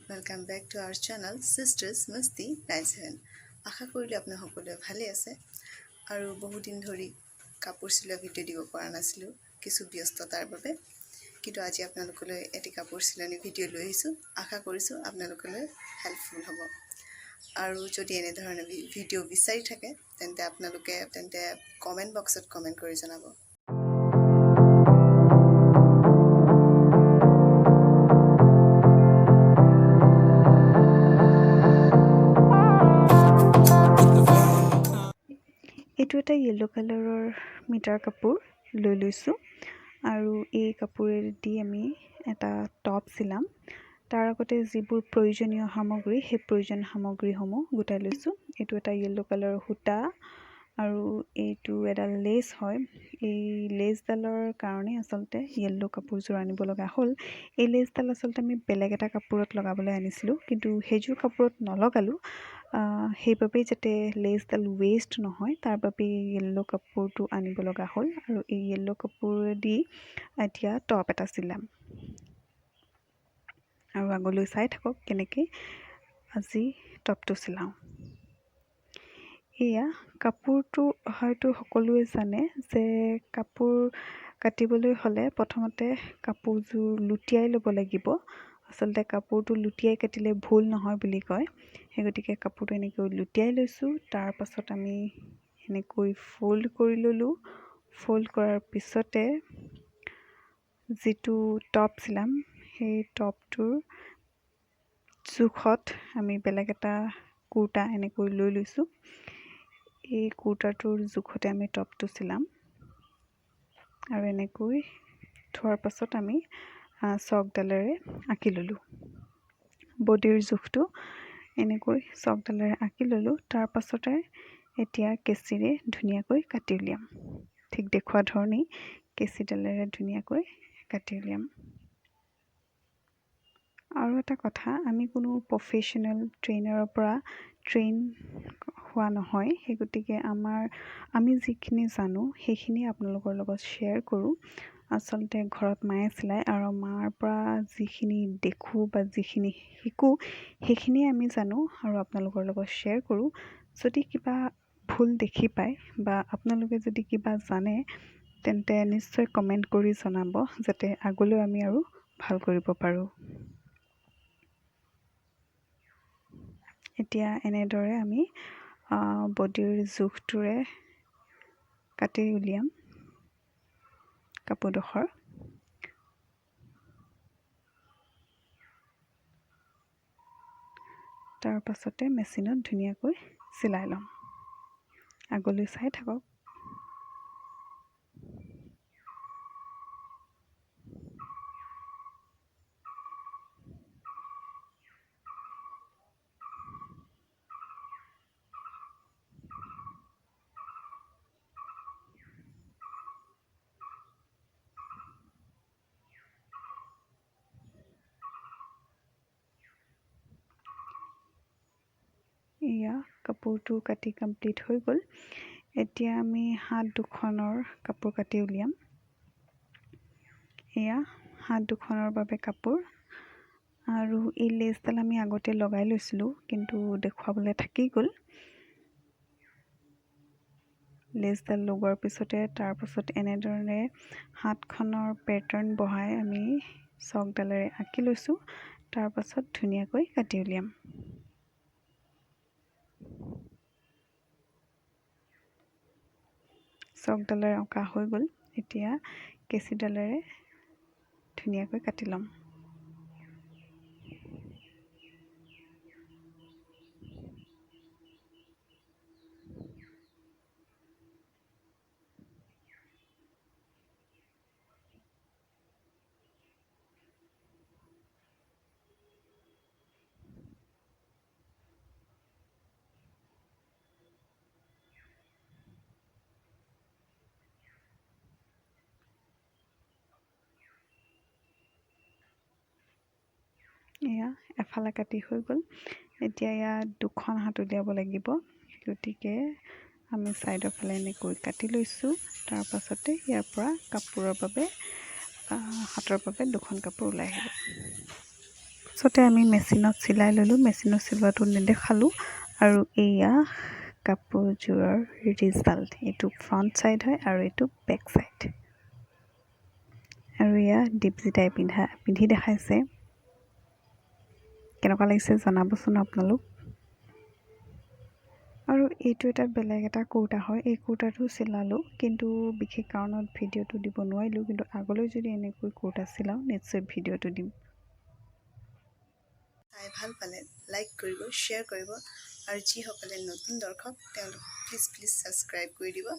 Welcome back to our channel Sisters Masti 97 আশা কৰিলে আপোনাৰ সকলোৱে ভালে আছে আৰু বহু দিন ধৰি কাপোৰ চিলোৱা ভিডিঅ' দিব পৰা নাছিলোঁ কিছু ব্যস্ততাৰ বাবে কিন্তু আজি আপোনালোকলৈ এটি কাপোৰ চিলনি ভিডিঅ' লৈ আহিছোঁ আশা কৰিছোঁ আপোনালোকলৈ হেল্পফুল হ'ব আৰু যদি এনে ধৰণৰ ভিডিঅ' বিচাৰি থাকে তেন্তে কমেন্ট বক্সত কমেন্ট কৰি জনাব এইটো এটা ইয়েলো কালাৰৰ মিটাৰ কাপোৰ লৈ লৈছোঁ আৰু এই কাপোৰেদি আমি এটা টপ চিলাম তাৰ আগতে যিবোৰ প্ৰয়োজনীয় সামগ্ৰী সেই প্ৰয়োজনীয় সামগ্ৰীসমূহ গোটাই লৈছোঁ এইটো এটা ইয়েলো কালাৰৰ সূতা আৰু এইটো এটা লেছ হয় এই লেছডালৰ কাৰণে আচলতে ইয়েলো কাপোৰযোৰ আনিব লগা হ'ল এই লেছডাল আচলতে আমি বেলেগ এটা কাপোৰত লগাবলৈ আনিছিলোঁ কিন্তু সেইযোৰ কাপোৰত নলগালোঁ সেইবাবেই যাতে লেছডাল ৱেষ্ট নহয় তাৰ বাবে ইয়েলো কাপোৰটো আনিব লগা হ'ল আৰু এই ইয়েলো কাপোৰেদি এতিয়া টপ এটা চিলাম আৰু আগলৈ চাই থাকক কেনেকৈ আজি টপটো চিলাওঁ এয়া কাপোৰটো হয়তো সকলোৱে জানে যে কাপোৰ কাটিবলৈ হ'লে প্ৰথমতে কাপোৰযোৰ লুটিয়াই ল'ব লাগিব আচলতে কাপোৰটো লুটিয়াই কাটিলে ভুল নহয় বুলি কয় সেই গতিকে কাপোৰটো এনেকৈ লুটিয়াই লৈছোঁ তাৰ পাছত আমি এনেকৈ ফল্ড কৰি ল'লোঁ ফল্ড কৰাৰ পিছতে যিটো টপ চিলাম সেই টপটোৰ জোখত আমি বেলেগ এটা কুৰ্তা এনেকৈ লৈ লৈছোঁ এই কুৰ্তাটোৰ জোখতে আমি টপটো চিলাম আৰু এনেকৈ থোৱাৰ পাছত আমি চকডালেৰে আঁকি ল'লোঁ বডিৰ জোখটো এনেকৈ চকডালেৰে আঁকি ল'লোঁ তাৰ পাছতে এতিয়া কেঁচিৰে ধুনীয়াকৈ কাটি উলিয়াম ঠিক দেখুওৱা ধৰণেই কেঁচিডালেৰে ধুনীয়াকৈ কাটি উলিয়াম আৰু এটা কথা আমি কোনো প্ৰফেশ্যনেল ট্ৰেইনাৰৰ পৰা ট্ৰেইন হোৱা নহয় সেই গতিকে আমি যিখিনি জানো সেইখিনি আপোনালোকৰ লগত শ্বেয়াৰ কৰোঁ আচলতে ঘৰত মায়ে চিলায় আৰু মাৰ পৰা যিখিনি দেখোঁ বা যিখিনি শিকোঁ সেইখিনিয়ে আমি জানো আৰু আপোনালোকৰ লগত শ্বেয়াৰ কৰোঁ যদি কিবা ভুল দেখি পায় বা আপোনালোকে যদি কিবা জানে তেন্তে নিশ্চয় কমেণ্ট কৰি জনাব যাতে আগলৈ আমি আৰু ভাল কৰিব পাৰোঁ এতিয়া এনেদৰে আমি বডিৰ জোখটোৰে কাটি উলিয়াম কাপোৰডোখৰ তাৰ পাছতে মেচিনত ধুনীয়াকৈ চিলাই ল'ম আগলৈ চাই থাকক এয়া কাপোৰটো কাটি কমপ্লিট হৈ গ'ল এতিয়া আমি হাত দুখনৰ কাপোৰ কাটি উলিয়াম এয়া হাত দুখনৰ বাবে কাপোৰ আৰু এই লেছডাল আমি আগতে লগাই লৈছিলোঁ কিন্তু দেখুৱাবলৈ থাকি গ'ল লেছডাল লগোৱাৰ পিছতে তাৰ পাছত এনেধৰণে হাতখনৰ পেটাৰ্ণ বহাই আমি চকডালেৰে আঁকি লৈছোঁ তাৰ পাছত ধুনীয়াকৈ কাটি উলিয়াম চকডালেৰে অঁকা হৈ গ'ল এতিয়া কেঁচিডালেৰে ধুনীয়াকৈ কাটি ল'ম এয়া এফালে কাটি হৈ গ'ল এতিয়া ইয়াত দুখন হাত উলিয়াব লাগিব গতিকে আমি ছাইডৰ ফালে এনেকৈ কাটি লৈছোঁ তাৰ পাছতে ইয়াৰ পৰা কাপোৰৰ বাবে হাতৰ বাবে দুখন কাপোৰ ওলাই আহিব ফাৰ্ষ্টতে আমি মেচিনত চিলাই ল'লোঁ, মেচিনত চিলোৱাটো নেদেখালোঁ। আৰু এয়া কাপোৰযোৰৰ ৰিজাল্ট। এইটো ফ্ৰণ্ট ছাইড হয় আৰু এইটো বেক ছাইড। আৰু এয়া দীপজিতাই পিন্ধি দেখাইছে। কেনেকুৱা লাগিছে জনাবচোন আপোনালোক। আৰু এইটো এটা বেলেগ এটা কুৰ্তা হয়। এই কুৰ্তাটো চিলালোঁ, কিন্তু বিশেষ কাৰণত ভিডিঅ'টো দিব নোৱাৰিলোঁ। কিন্তু আগলৈ যদি এনেকৈ কুৰ্তা চিলাওঁ নিশ্চয় ভিডিঅ'টো দিম। চাই ভাল পালে লাইক কৰিব, শ্বেয়াৰ কৰিব, আৰু যিসকলে নতুন দৰ্শক তেওঁলোক প্লিজ ছাবস্ক্ৰাইব কৰি দিব।